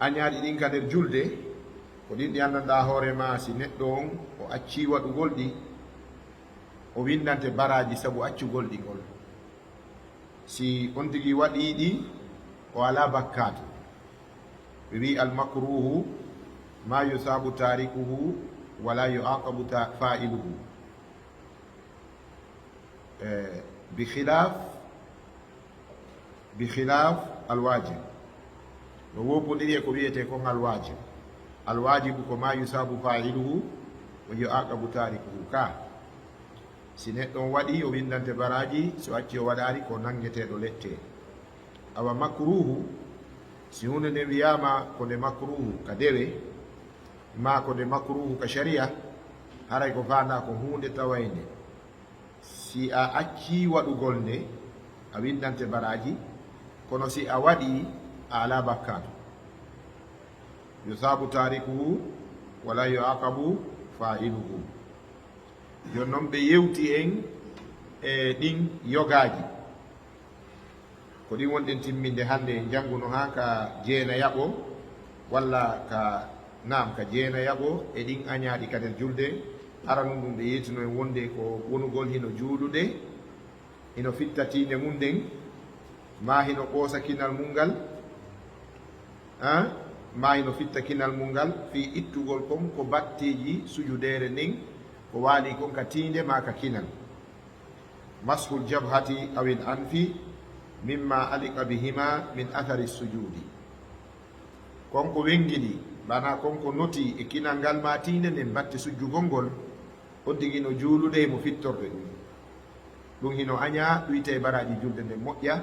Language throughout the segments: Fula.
añaaɗi ɗin ka nder julde ko ɗin ɗi anndanɗa hoore ma si neɗɗo on o acci waɗugol ɗi o windante baraji sabu accugol ɗi ngol. si on tigi waɗi ɗi o ala bakkatu. ɓe wi almakruhu ma yusabu tarikuhu wala yuaqabu fa'iluhu bi khilaf alwajib. no woppodiri e ko wiyete kon alwajib. alwajibu ko ma yusabu fa'iluhu wa yuaqabu tarikuhu. ka si neɗɗon waɗi o windante baraji, so acci o waɗari ko nangeteɗo lette. awa makruhu si hunde nde wiyama ko nde makruhu ka dewe ma ko nde makruhu ka sharia, haray ko fanda ko hunde tawayde si a acci waɗugol nde a windante baraji, kono si a waɗi a ala bakkatu. yusabu tarikuhu wala yuaqabu fa'iluhu. jon noon ɓe yewti en e ɗin yogaji ko ɗin wonɗen timminde hannde en jannguno ha ka jeena yaɓo walla ka ka jeena yaɓo e ɗin añaaɗi ka nder julde. aranu ɗum ɓe yeytino en wonde ko wonugol hino juulude, hino fittatinde mum nden, ma hino ɓoosa kinal mum ngal, ma hino fitta kinal mum ngal fi ittugol kon ko batteji sujudere nden ko waali kon ka tiinde ma ka kinal. mashul jabhati awil anfi mimma alika bihima min athari sujudi. konko wengiɗi bana konko noti e kinal ngal ma tiinde nden batte sujjugol ngol, on tigi no juulude mo fittorde ɗum. ɗum hino aña ɗuyte baraji julde nden moƴƴa.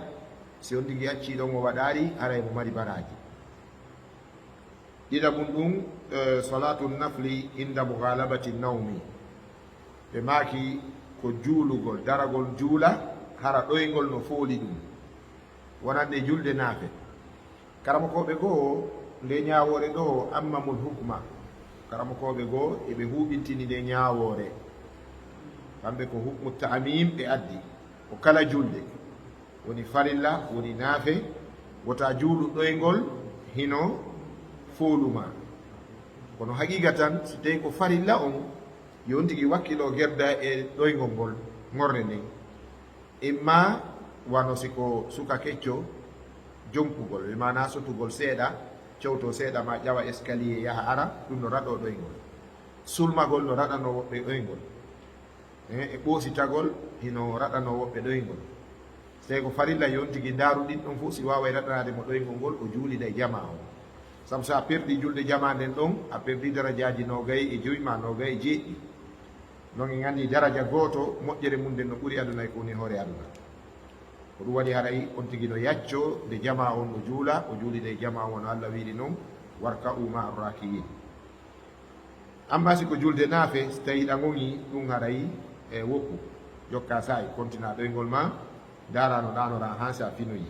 si on tigi acciɗon o waɗari haray mo mari baraji. ɗiɗa mum ɗum salatu nafli inda mughalabati nawmi. ɓe maaki ko juulugol, daragol juula hara ɗoygol no fooli ɗum, wonande julde naafe. karamakoɓe goo nde ñawoore ɗo ammamul hukma. karamakoɓe goo eɓe huɓintini nde ñawoore, kamɓe ko hukmu ta'mim ɓe addi ko kala julde, woni farilla woni naafe, wota juulu ɗoygol hino fooluma. kono haqiqa tan so tawi ko farilla on yon tigi wakkilo gerda e ɗoygol ngol ngorde nden, imma wano siko suka kecco jonkugol, e mana sotugol seeɗa, cewto seeɗa ma ƴawa escalier yaha ara, ɗum no raɗo ɗoygol. sulmagol no raɗano woɓɓe ɗoygol, e ɓoositagol hino raɗano woɓɓe ɗoygol. so tawi ko farilla yon tigi ndaaru ɗin ɗon fof si wawa raɗanade mo ɗoygol ngol o juulida e jama o. sabu so a perdi julde jama nden ɗon a perdi darajaji nogayi e joyi ma nogayi e jeeɗɗi. noon en andi daraja goto moƴƴere mum nden no ɓuuri aduna e ko woni hoore aduna. ko ɗum waɗi haray on tigi no yacco nde jama on no juula, o juulida e jama on Allah wiɗi noon warka uma arrakiyin. amma si ko julde naafe so tawi ɗagoŋi ɗum haray e woppu jokka sayi kontina ɗoygol ma, dara no ɗanora ha sa finoyi.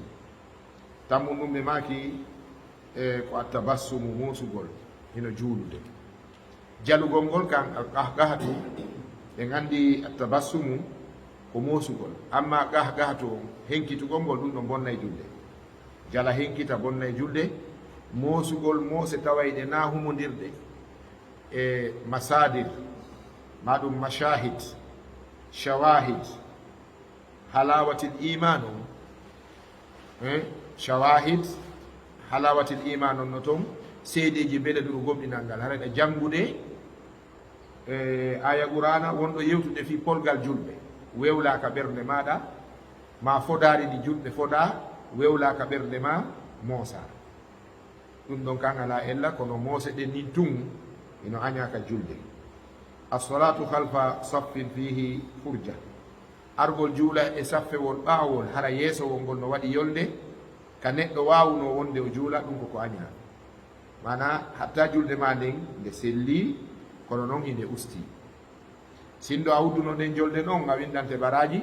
tammum ɗum ɓe maaki ko attabassumu musugol hino juulude. jalugol ngol kan gahgahatu ɓe gandi attabassumu ko mosugol, amma gahgahatu on henkitugol ngol ɗum ɗo bonna e julde. jala henkita bonna e julde. mosugol mose tawayɗe na humodirɗe e masadir ma ɗum mashahid shawahid halawatil iman on shawahid halawatil iman on no toon seedeji beɗaɗuru gomɗinal ngal haraɗa janngude aya qur'ana wonɗo yewtude fi polgal julɓe, wewlaka ɓernde maɗa ma fodari ɗi julɓe foda, wewlaka ɓernde ma moosa. ɗum ɗon kan ala ella, kono moose ɗen nin tun ino añaka julde. assalatu halfa saffin fihi furja. argol juula e saffewol ɓaawol hara yeesowol ngol no waɗi yolde, ka neɗɗo wawuno wonde o juula, ɗum koko aña. mana hatta julde ma nden nde selli, kono noon inde usti. sindo a wudduno nden jolde ɗon a windante baraji,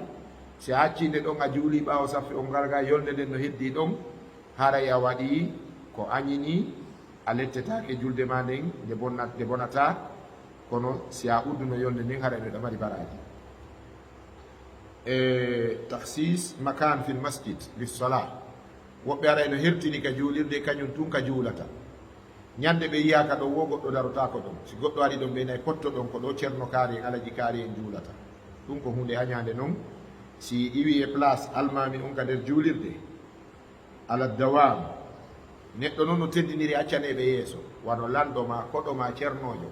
si a accinde ɗon a juuli ɓaawo saffe on garga yolde nden no heddi ɗon, haray a waɗi ko añini, a lettetake julde ma nden nde bonata, kono si a udduno yolde nden haray ɓeɗo mari baraji. tahsis makan fil masjid lissalah. woɓɓe ara eno hertini ka juulirde kañum tun ka juulata. ñande ɓe yiyaka ɗon wo goɗɗo darotako ɗon si goɗɗo ari ɗon ɓe nayi potto ɗon ko ɗo ceerno kaari en alaji kaari en juulata ɗum ko hunde hañade noon si iwi e place almami on ka nder juulirde ala dawam neɗɗo noon no teddiniri accaneɓe yeeso wano lanɗoma koɗoma ceernojo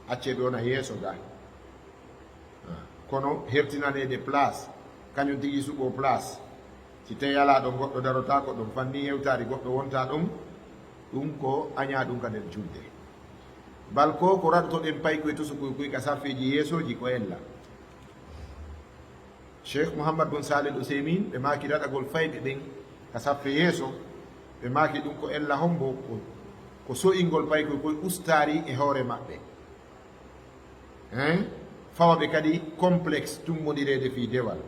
acceɓe ona yeeso ga kono hertinanede place kañum tigi suɓo place si tawi ala ɗon goɗɗo darotako ɗon fanni yewtari goɗɗo wonta ɗum ɗum ko aña ɗum ka nder julde bal ko rattoɗen paykoye to sukoy ka saffeji yeesoji ko ella cheikh mouhammad bun salih Useymin ɓe maki raɗagol fayɓe ɓen ka saffe yeeso ɓe maki ɗum ko ella hombo ko so'ingol paykoye koye ustari e hoore maɓɓe fawaɓe kadi complexe tummodirede fi dewal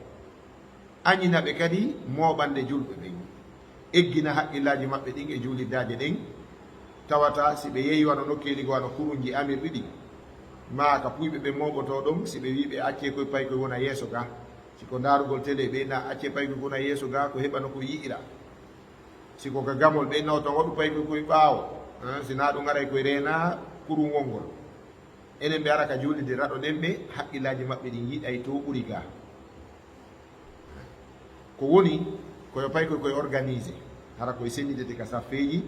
añinaɓe kadi moɓande julɓe ɓen eggina haqqillaji maɓɓe ɗin e juuliddaje ɗen tawata si ɓe yeeyi wano nokkeli go wano kurunji amir ɗiɗi ma ka puyɓe ɓe moɓoto ɗon si ɓe wiɓe acce koye paykoye wona yeeso ga siko darugol télé ɓe na acce paykoye wona yeeso ga ko heɓano ko yi'ira siko ka gamol ɓe nawtan waɗu paykoye koye ɓaawo sina ɗum aray koye reena kurum wongol enen ɓe ara ka juulide raɗo ɗen ɓe haqqillaji maɓɓe ɗin yiɗay to ɓuri ga ko woni koyo paykoye koye organisé hara koye sennidede ka saffeji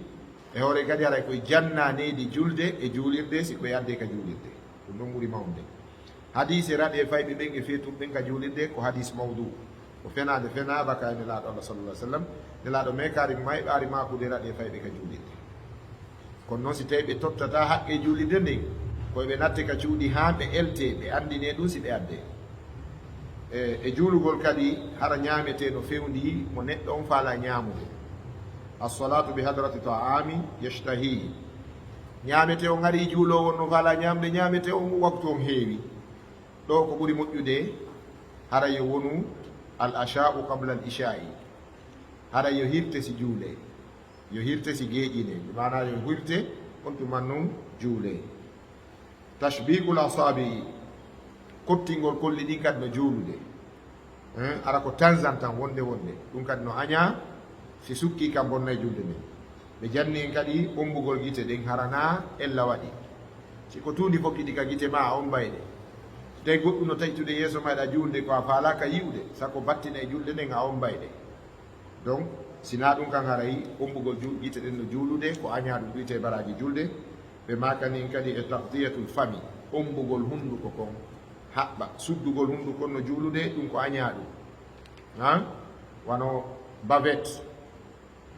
e hoore kadi haray koye jannanedi julde e juulirde si koye adde ka juulirde ɗum ɗon ɓuri mawde hadise raɗe fayɓe ɓen e feetum ɓen ka juulirde ko hadis mawdou ko fenade fena baka e nelaɗo allah sallallah sallam nelaɗo mekari mayɓari makude raɗe fayɓe ka juulirde kono noon si tawi ɓe tottata haqqe juulirde nden koye ɓe natte ka cuuɗi ha ɓe elte ɓe andine ɗum si ɓe adde e juulugol kadi hara ñamete no fewndi mo neɗɗo on faala ñamude assalatu bi hadrati taami yashtahihi ñamete on hari juulowon no faala ñamde ñamete on waktu on heewi ɗo ko ɓuri moƴƴude hara yo wonu al acha'u qabla al isha'i hara yo hirte si juule yo hirte si geeƴine mana yo hirte on tuman noon juule tashbiqul asabi kottingol kolli ɗin kadi no juulude ara ko tansan tan wonde ɗum kadi no aña si sukki kam bonna e julde men ɓe janni en kadi ɓombugol gite ɗen harana ella waɗi siko tuundi fokkiɗi ka gite ma on mbayɗe so tawi goɗɗum no tawitude yeeso maɗa julde ko a faalaka yiwde sako battina e julde nden a on mbayɗe donc sina ɗum kan haray ɓombugol gite ɗen no juulude ko aña ɗum wiyete baraji julde ɓe makani en kadi e taqdiyatul fami ɓombugol hunduko kon haɓɓa suddugol hunduko no juulude ɗum ko aña ɗum wano bavette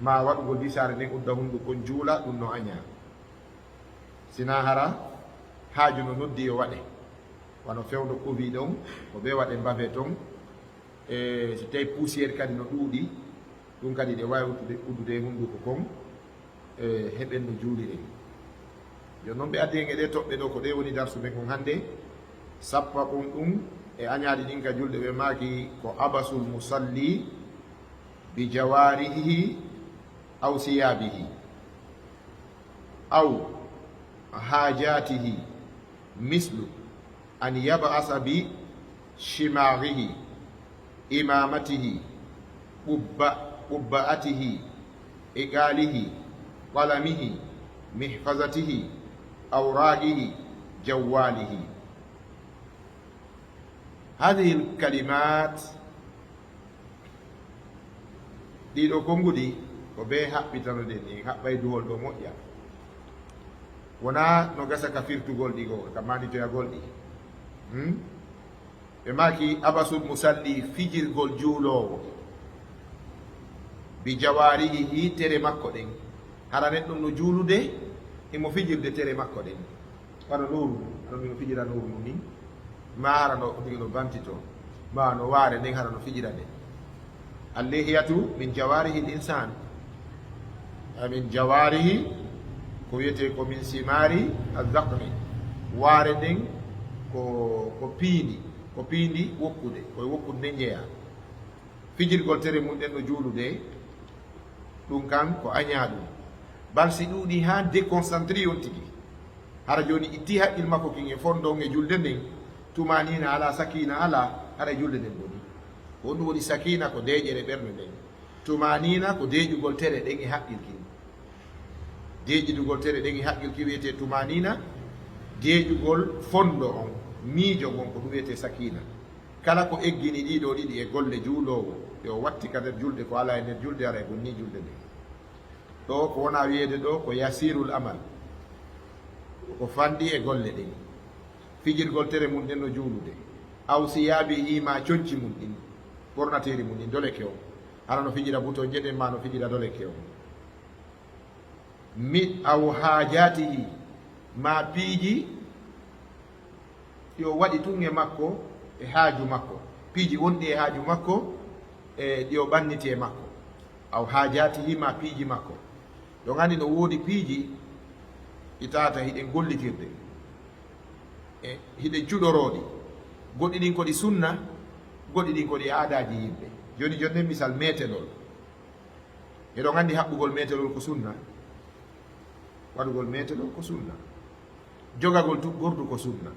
ma waɗugol disare nden udda hundukon juula ɗum no aña sina hara haaju no noddi yo waɗe wano fewdo kovi ɗon ko ɓe waɗe bavette on e so tawi poussiére kadi no ɗuuɗi ɗum kadi ɗe wawi uddude hunduko kon e heɓen no juuliɗen yo noon ɓe addi en e ɗe toɓɓe ɗo ko ɗe woni darsu men kon hannde sappa on ɗum e añaɗi ɗin ka julɗe ɓe maaki ko abasul musalli bi jawarihi aw siyabihi aw hajatihi mislu an yab'asa bi shimaghihi imamatihi qubba'atihi iqalihi qalamihi mihfazatihi awraqihi jawalihi هذه الكلمات ɗiɗo konngudi ko ɓe haɓɓitanoɗen ɗin haɓɓay duwol ɗo moƴƴa wona no gasa ka firtugol ɗi go ka manitoyagol ɗi ɓe maki abasul musalli fijirgol juulowo bi jawarihi tere makko ɗen hara neɗɗum no juulude imo fijirde tere makko ɗen wano nuru aɗo fijira nuru nu ni ma hara no bantito ma no waare nden hara no fijira nde allihiyatu min jawarihi l insan min jawarihi ko wiyete ko min simari azakmi waare nden ko piindi wokkude koye wokkude nde jeeya fijirgol tere mum ɗen no juulude ɗum kan ko aña ɗum bal si ɗuuɗi ha déconcentré on tigi hara joni itti haqqil makko kin e fondon e julde nden tumanina ala sakina ala hara julde nden boni ko ɗum woni sakina ko deeƴere ɓernde nden tumanina ko deeƴugol tere ɗen e haqqil kin deeƴidugol tere ɗen e haqqil ki wiyete tumanina, deeƴugol fondo on miijo gon ko ɗum wiyete sakina. Kala ko eggini ɗiɗo ɗiɗi e golle juulowo yo watti ka nder julde ko ala e nder julde ara e gonni julde nde ɗo ko wona wiyede ɗo ko yasirul amal, ko fandi e golle ɗen. Fijirgol tere mum ɗen no juulude, aw siyabi hima coñci mum ɗin ɓornateri mum ɗin doleke on, hara no fijira buto jeɗen ma no fijira doleke on. Mi aw hajatihi ma piiji yo waɗi tun e makko e haaju makko, piiji wonɗi e haaju makko e ɗi o ɓanniti e makko. Aw hajatihi ma piiji makko, ɗo gandi no woodi piiji ɗi tata hiɗen gollitirde e hiɗen cuɗoroɗi, goɗɗi ɗin ko ɗi sunna, goɗɗi ɗin ko ɗi aadaji yimɓe. Joni jonnen misal metelol, eɗo gandi haɓɓugol metelol ko sunna, waɗugol metelol ko sunna, jogagol tuggordu ko sunna.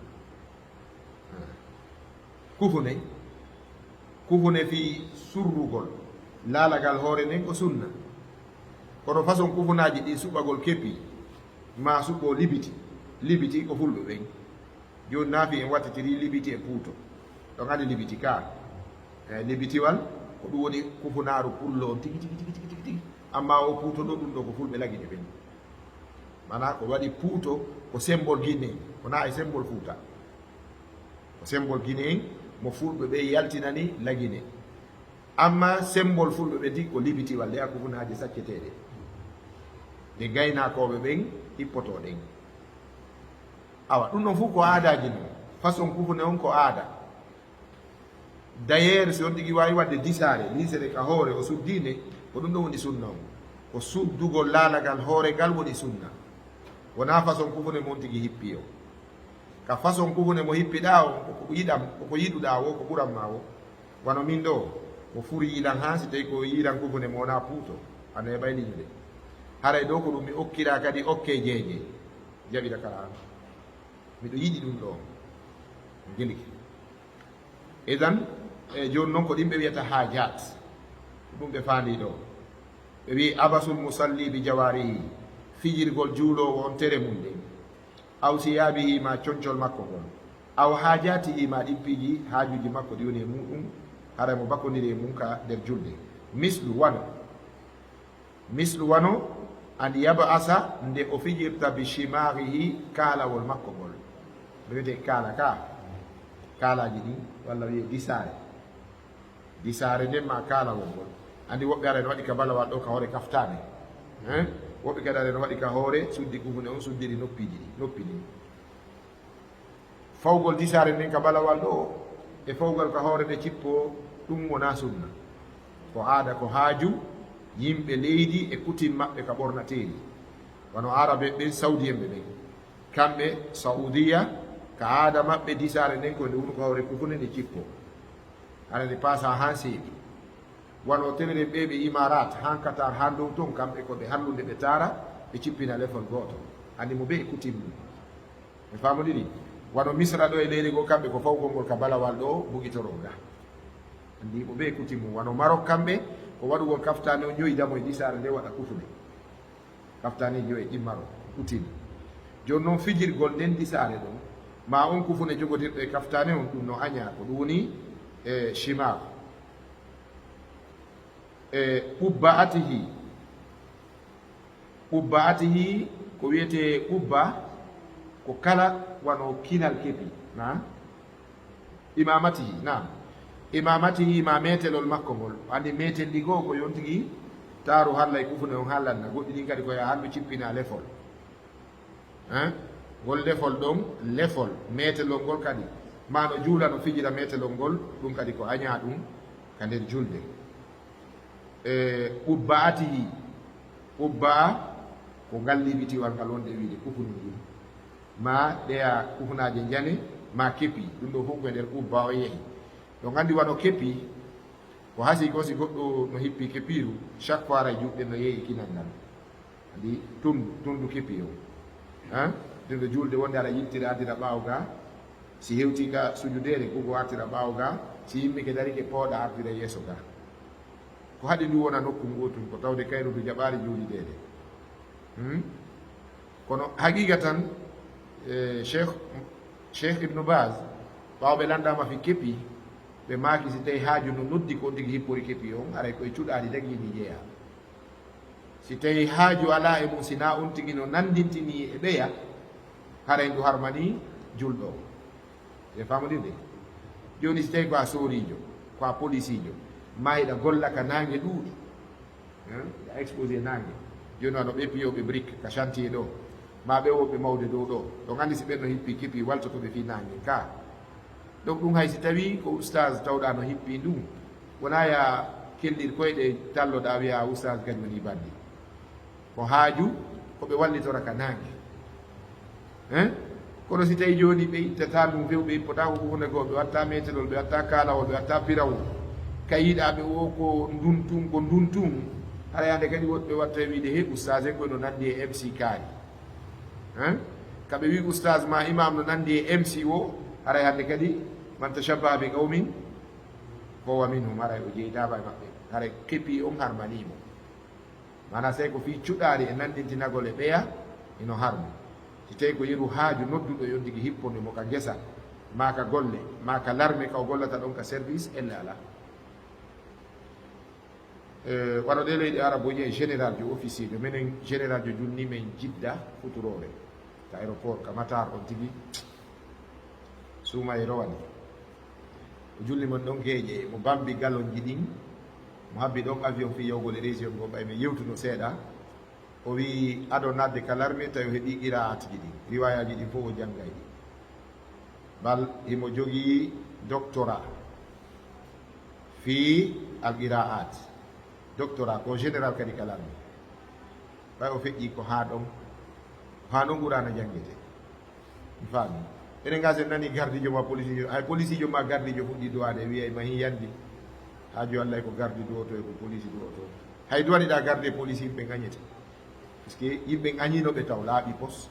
kufune fi surrugol laalagal hoore nden ko sunna, kono façon kufunaji ɗi suɓagol keppi ma suɓo libiti ko fulɓe ɓen. Joni naafi en wattitiri libiti e puuto, ɗo gandi libiti ka libitiwal ko ɗum woni kufunaru pullo on tigi tigi, amma o puuto ɗo ɗum ɗo ko fulɓe lagine ɓen. Mana ko waɗi puuto ko symbole Guinée, wona e symbole Fouta, ko symbole Guinée mo fulɓe ɓe yaltinani lagine. Amma symbole fulɓe ɓe ndi ko libitiwal nde a kufunaji sacceteɗe ɗe gaynakoɓe ɓen hippotoɗen. Awa ɗum ɗon fof ko aadaji non, façon kufune on ko aada. D'ailleurs si on tigi wawi wadde disare lisere ka hoore o suddine, ko ɗum ɗo woni sunna on, ko suddugol laalagal hooregal woni sunna, wona façon kufune mon tigi hippi o. Ka façon kufune mo hippiɗa o koko yiɗuɗa o ko ɓuranma o, wano min ɗo ko furi yilan ha si tawi ko yiran kufune mo wona puuto ano e ɓayliñude. Haray ɗo ko ɗum mi okkira kadi okke jeeje jaɓira kala miɗo yiɗi ɗum ɗo geliki. Edan joni noon ko ɗimɓe wiyata hajat, ɗum ɓe faandi ɗo. Ɓe wi abasul musalli bi jawarihi, fijirgol juulowo on tere mum ɗen, aw siyabihi ma concol makko ngol, aw hajatihi ma ɗin piiji haajuji makko ɗi woni e muɗum hara mo bakkodiri e mum ka nder julde. Mislu wano an yabasa nde o fijirta bi shimarihi kaalawol makko ngol, wiyete kaalaji ɗin walla wiye disare nden ma kaalawol ngol. Andi woɓɓe ara en waɗi ka balawal ɗo ka hoore kaftane, woɓɓe kadi ara en waɗi ka hoore suddi kufune on suddiri noppi ɗin. Fawgol disare nden ka balawal ɗo e fawgal ka hoore nde cippo ɗum wona sunna, ko aada ko haaju yimɓe leydi e kutin maɓɓe ka ɓornateri. Wano arabe ɓen saudien ɓe ɓen, kamɓe saudiya ka aada maɓɓe disare nden ko nde woni ko hoore kufune nde cippo ara nde pasa ha seeɗi. Wano tenere ɓe ɓe imarat han Qatar ha dow ton, kamɓe koɓe hallude ɓe tara ɓe cippina lefol goto, andi mo ɓe e kutin mum ɓe famodiri. Wano misra ɗo e leydi goo kamɓe ko fawgol ngol ka balawal ɗo bugitoroga, andi mo ɓe e kutin mum. Wano Marok kamɓe ko waɗugol kaftane o ñoydamo e disare nde waɗa kufune, kaftane joyi ɗimmaro kutin. Joni noon fijirgol nden disare ɗon ma on kufune jogodirɗo e kaftane on, ɗum no aña ko ɗum woni e shimar. Qubba atihi ko wiyete qubba ko kala wano kinal kepi na imamatihi ma metelol makko ngol. Andi metel ɗi goo ko yontigi taaru halla e kufune on hallanna, goɗɗi ɗin kadi koye hanno cippina lefol ngol lefol ɗon, lefol metelol ngol kadi ma no juula no fijira metelol ngol, ɗum kadi ko aña ɗum ka nder julde. Qubba atihi, qubba ko ngal libitiwal ngal wonde wiide kufunu ɗum, ma ɗeya kufunaje jane ma keppi, ɗum ɗo fof koye nder qubba o yeehi. ɗo gandi wano keppi ko hasi ko si goɗɗo no hippi keppiru chaque fois ara juɗɗe no yeehi kinal ngal, andi tundu keppi o ɗumɗo julde wonde aɗa yittira addira ɓaawo ga, si hewti ka sujudere kugo artira ɓaawo ga, si yimɓe ke dari ke pooɗa artira yeeso ga. Ko haɗi ndu wona nokku ngotum ko tawde kayrudu jaɓaari juulidede. kono haqiqa tan cheikh ibnu bas ɓawɓe landama fi keppi ɓe maaki si tawi haaju no noddi ko tigi hippori keppi on aray koye cuɗaɗi dagiɗi jeeya si tawi haaju ala e mum sina on tigi no nandintini e ɓeya haray ndu harmani julɗo e famodirde joni si tawi ko a sorijo ko a policijo mayiɗa golla ka nangue ɗuuɗi a exposé nangue joni wano ɓe piyoɓe brique ka chantier ɗo ma ɓe woɓɓe mawde dow ɗo ɗo gandi si ɓenno hippi kippi waltotoɓe fi nangue ka donc ɗum hay si tawi ko oustage tawɗa no hippi ɗum wona ya kelɗir koyɗe talloɗa wiya oustage gañoni bandi ko haaju koɓe wallitora ka nangue kono si tawi joni ɓe ittata ɗum few ɓe ippota ko hunde goo ɓe watta metelol ɓe watta kalawol ɓe watta pirawol kayiɗaɓe o ko nduntum ko nduntum haɗa yande kadi woɗɓe watta wiide he oustage en koyno nandi e mc kaari kaɓe wi oustage ma imam no nandi e mc o haɗa hande kadi man tashabbaha bi qawmin fahuwa minhum haɗa o jeytama e maɓɓe haɗa keppi on harmanimo mana sey ko fi cuɗari e nandintinagol e ɓeya ino harmi si tawi ko yeru haaju nodduɗo yon tigui hipponde mo ka guesa ma ka golle ma ka larme ka o gollata ɗon ka service elle ala waɗo ɗe leyɗe araboji e général jo officier ɓe minen général jo junni men jidda futurore ka aéroport ka matar on tigui suuma e rowani o julli mon ɗon gueeƴe mo bambi gallon ji ɗin mo habbi ɗon avion fi yawgol e région go ɓaymi yewtuno seeɗa o wi aɗo nadde ka larme tawi o heeɓi qira'at ji ɗin riwayaji ɗin fof o janggay ɗi bal himo jogui doctorat fi al qira'at doctorat ko général kadi ka larme ɓay o feƴƴi ko ha ɗon ɓurano janguete mi faami enen ga sen nani gardijo ma policijo hay policijo ma gardijo fuɗɗi duwade wiyay mahi yandi haaju allah ko gardi duwoto e ko police duwoto hay duwaɗiɗa garde police yimɓe gañete par ce que yimɓe gañinoɓe taw laaɓi pos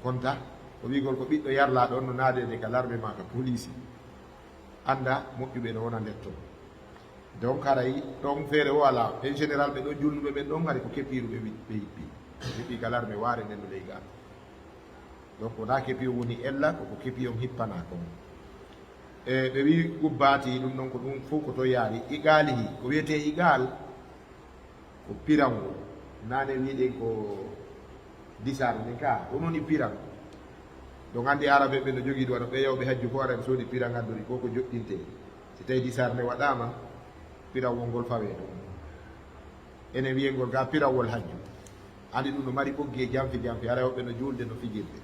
konta o wigol ko ɓiɗɗo yarla ɗon no naadede ka larme ma ka police anda moƴƴuɓe no wona nder ton donc haray ɗon feere o ala en général ɓe ɗo julnuɓe ɓen ɗon haɗa ko keppiruɓe ɓe yippi hippi ka larme waare nden no ley ga donc wona keppi o woni ella koko keppi on hippana kon ɓe wi gubbati ɗum ɗon ko ɗum fof ko to yaari iqalihi ko wiyete iqal ko pirango nane wiɗen ko disar nden ka o noon i piran donc andi arabe ɓe no jogui ɗo waɗa ɓe yawɓe hajju fo ara ɓe soodi piran addori ko ko joɗɗinte si tawi disar nde waɗama pirawol ngol fawe ɗo enen wiyengol ga pirawol hajju andi ɗum no mari ɓoggi e jamfi jamfi ara yawɓe no julde no fijirde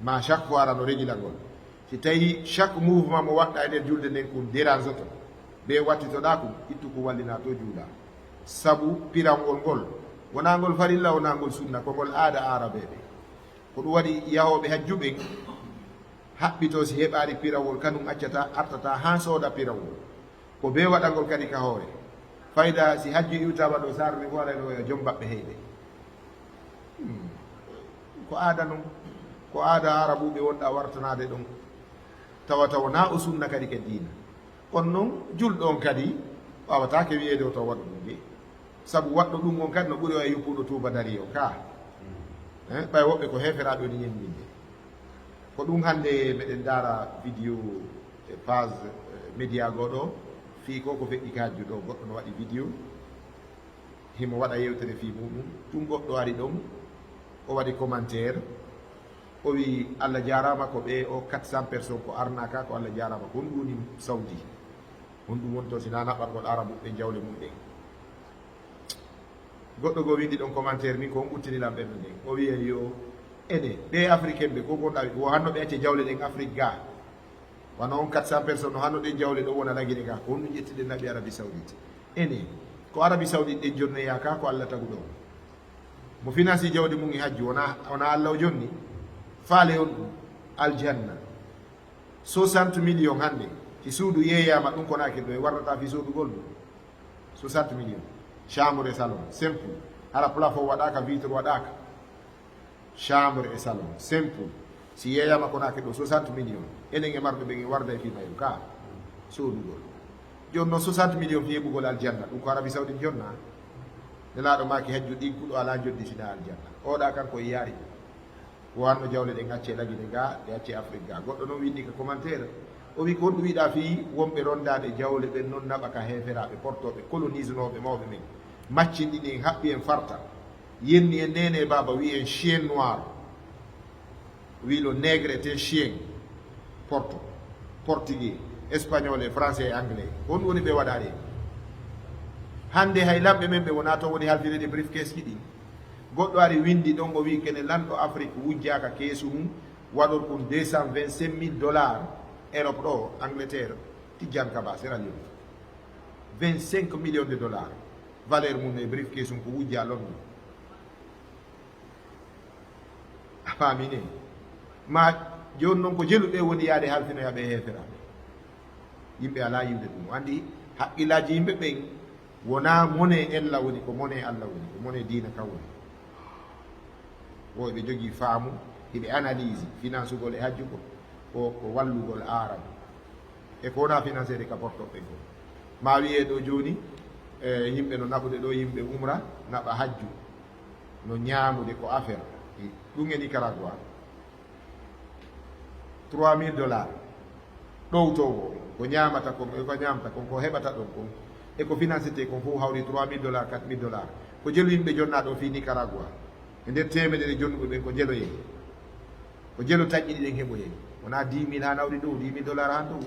ma chaque fois ara no régila ngol si tawi chaque mouvement mo waɗɗa e nder julde nden ko dérange to ɓe wattitoɗa ko ittu ko wallina to juuɗa saabu pirangol ngol wona ngol farilla wona ngol sunna ko ngol aada arabeɓe ko ɗum waɗi yahoɓe hajjuɓen haɓɓito si heɓari pirawol kanum accata artata ha sooda pirawol ko be waɗangol kadi ka hoore fayda si hajju iwtama ɗo sarni ko waɗano yo joom mbaɓɓe heyɓe ko aada noon ko aada arabuɓe wonɗa wartanade ɗon tawata wona o sunna kadi ke diina kono noon julɗon kadi wawatake wiyede o taw waɗu ɗum de saabu waɗɗo ɗum on kadi no ɓuuri o e yuppuɗo tuuba dari o ka ɓay woɓɓe ko heferaɓe ni ñembinde ko ɗum hande meɗen daara vidéo e page média goɗo fi ko ko feƴƴi kajju ɗo goɗɗo no waɗi vidéo himo waɗa yewtere fi muɗum tum goɗɗo ari ɗon o waɗi commentaire o wi allah jarama ko ɓe o 400 personnes ko arnaka ko allah jarama ko honɗum woni saudi honɗum woni to sina naɓɓatgol arabu ɓe jawle mum ɗen goɗɗo goo windi ɗon commentaire min ko on ɓuttinilam ɓernde nden o wiya yo ene ɓe africain ɓe ko gonɗa wo hanno ɓe acce jawle ɗen afrique ga wano on 400 personnes no hanno ɗen jawle ɗo wona laguine ga ko honɗum ƴettiɗen naɓi arabie saoudite ene ko arabie saoudite ɗen jonnoya ka ko allah tagu ɗo mo finance jawdi mum e hajju wona allah o jonni faale on ɗum aljanna 60 millions hande si suudu yeeyama ɗum konaki ɗo e warrata fi suudugol ɗum 60 millions chambre et salon simple hara plafond waɗaka vitre waɗaka chambre et salon simple si yeeyama konaki ɗo 60 millions enen e marɓe ɓen e warda e fimayo ka suudugol joni noon 60 millions fi heɓugol aljanna ɗum ko arabie saoudite jonna nelaɗo maki hejju ɗigguɗo ala joddi sina aljanna oɗa kanko yaari wanno jawle ɗe gacce lagine ga ɗe acce afrique ga goɗɗo noon winni ka commentaire o wi ko honɗum wiɗa fi wonɓe rondaɗe jawle ɓen noon naɓa ka heferaɓe portoɓe colonisenoɓe mawɓe men maccinɗi ɗin haɓɓi en farta yenni en nene baba wi en chien noir wi le nègre est un chien porto portugais espagnol et français et anglais honɗum woni ɓe waɗaɗe hande hay lamɓe men ɓe wona to woni halfide ɗe briefcase ɗi goɗɗo ari windi ɗon o wi kene lanɗo afrique wujjaka keesu mum waɗor ɗum 225 000 $, Europe ɗo Angleterre tijjan kaba sera lion 25 millions de $, valeur mum e briefcase mum ko wujja london a famine ma joni noon ko jeluɓe woni yaade halfinoyaɓe heferaɓe yimɓe ala yiwde ɗum andi haqqillaji yimɓe ɓen wona mone ella woni ko mone allah woni ko mone dina kam woni woɓe jogui faamu hiɓe analyse finance ugol e hajjugol ko wallugol arabe e ko wona financére ka portoɓe go ma wiye ɗo joni yimɓe no naɓude ɗo yimɓe umra naɓa hajju no ñamude ko affaire ɗum e nicaragua 3 000 $, ɗow to ko ñamata kon ko ñamata kon ko heɓata ɗon kon e ko financité kon fof hawri 3 000 $, 4 000 $, ko jelu yimɓe jonnaɗo fi nicaragua e nder temedere jonnuɓe ɓen ko jeloyen ko jelo taƴƴiɗi ɗen heɓoyen wona 10 000 ha nawri dow 10 000 $ han dow